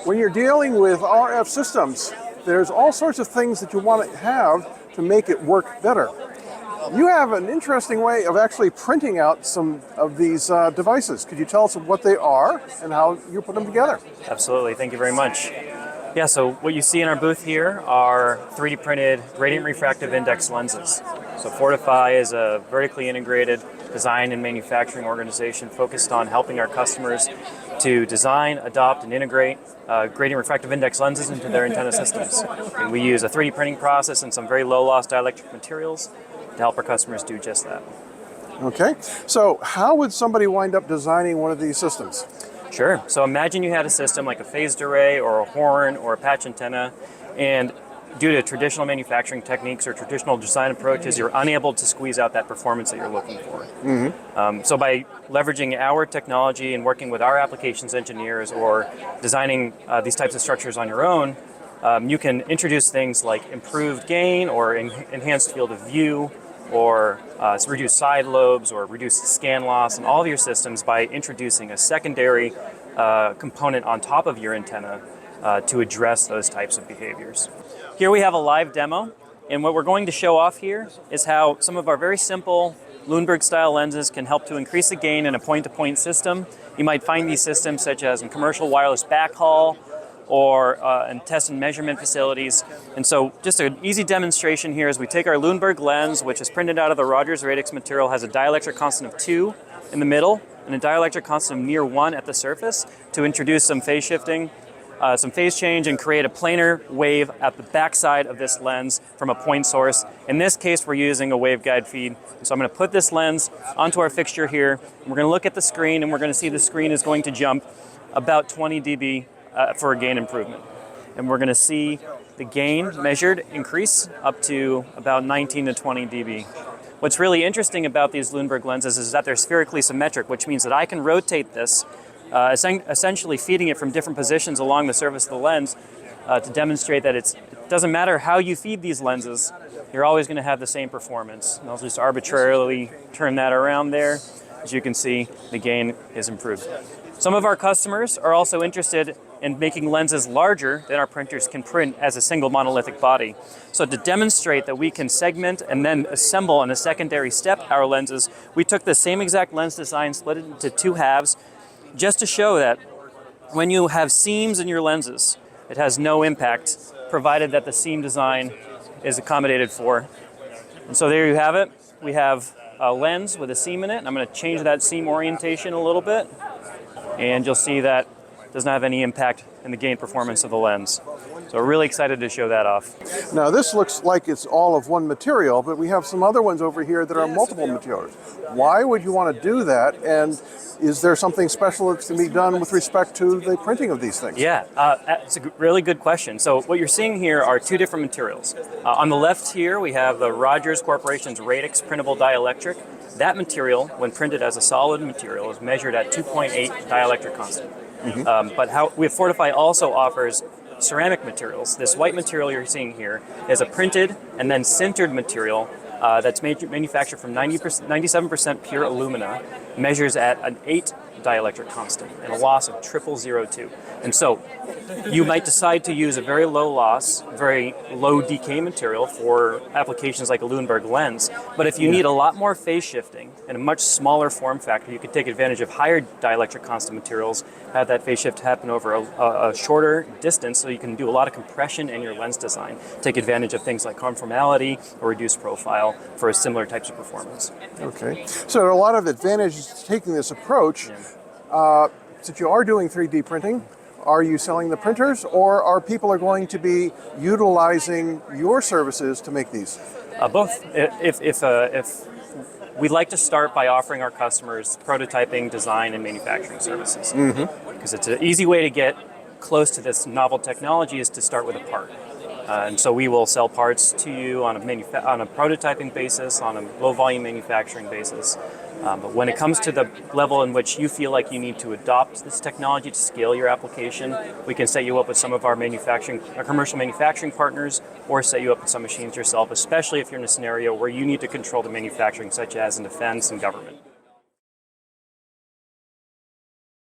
When you're dealing with RF systems, there's all sorts of things that you want to have to make it work better. You have an interesting way of actually printing out some of these devices. Could you tell us what they are and how you put them together? Absolutely, thank you very much. Yeah, so what you see in our booth here are 3D printed radiant refractive index lenses. So Fortify is a vertically integrated design and manufacturing organization focused on helping our customers to design, adopt, and integrate gradient refractive index lenses into their antenna systems. And we use a 3D printing process and some very low-loss dielectric materials to help our customers do just that. Okay, so how would somebody wind up designing one of these systems? Sure. So imagine you had a system like a phased array or a horn or a patch antenna, and due to traditional manufacturing techniques or traditional design approaches, you're unable to squeeze out that performance that you're looking for. So by leveraging our technology and working with our applications engineers or designing these types of structures on your own, you can introduce things like improved gain or enhanced field of view, or reduce side lobes or reduce scan loss in all of your systems by introducing a secondary component on top of your antenna to address those types of behaviors. Here we have a live demo, and what we're going to show off here is how some of our very simple Lundberg style lenses can help to increase the gain in a point-to-point system. You might find these systems such as in commercial wireless backhaul or in test and measurement facilities. And so just an easy demonstration here is we take our Lundberg lens, which is printed out of the Rogers radix material, has a dielectric constant of 2 in the middle and a dielectric constant of near 1 at the surface to introduce some phase shifting, some phase change, and create a planar wave at the backside of this lens from a point source. In this case, we're using a waveguide feed. So I'm going to put this lens onto our fixture here, and we're going to look at the screen, and we're going to see the screen is going to jump about 20 dB for a gain improvement. And we're going to see the gain measured increase up to about 19 to 20 dB. What's really interesting about these Lundberg lenses is that they're spherically symmetric, which means that I can rotate this, essentially feeding it from different positions along the surface of the lens to demonstrate that it doesn't matter how you feed these lenses, you're always going to have the same performance. And I'll just arbitrarily turn that around there. As you can see, the gain is improved. Some of our customers are also interested in making lenses larger than our printers can print as a single monolithic body. So to demonstrate that we can segment and then assemble in a secondary step our lenses, we took the same exact lens design, split it into 2 halves, just to show that when you have seams in your lenses, it has no impact, provided that the seam design is accommodated for. And so there you have it. We have a lens with a seam in it. I'm going to change that seam orientation a little bit, and you'll see that it doesn't have any impact in the gain performance of the lens. So we're really excited to show that off. Now this looks like it's all of one material, but we have some other ones over here that are multiple materials. Why would you want to do that? And is there something special that's going to be done with respect to the printing of these things? Yeah, it's a really good question. So what you're seeing here are 2 different materials. On the left here, we have the Rogers Corporation's Radix printable dielectric. That material, when printed as a solid material, is measured at 2.8 dielectric constant. But Fortify also offers ceramic materials. This white material you're seeing here is a printed and then sintered material that's manufactured from 97% pure alumina, measures at an 8 dielectric constant and a loss of 0002. And so you might decide to use a very low loss, very low decay material for applications like a Lundberg lens. But if you need a lot more phase shifting and a much smaller form factor, you could take advantage of higher dielectric constant materials, have that phase shift happen over a shorter distance, so you can do a lot of compression in your lens design. Take advantage of things like conformality or reduced profile for similar types of performance. Okay, so there are a lot of advantages to taking this approach. Since you are doing 3D printing, are you selling the printers, or are people going to be utilizing your services to make these? Both. If we'd like to start by offering our customers prototyping, design, and manufacturing services, because it's an easy way to get close to this novel technology is to start with a part. And so we will sell parts to you on a prototyping basis, on a low volume manufacturing basis. But when it comes to the level in which you feel like you need to adopt this technology to scale your application, we can set you up with some of our commercial manufacturing partners, or set you up with some machines yourself, especially if you're in a scenario where you need to control the manufacturing, such as in defense and government.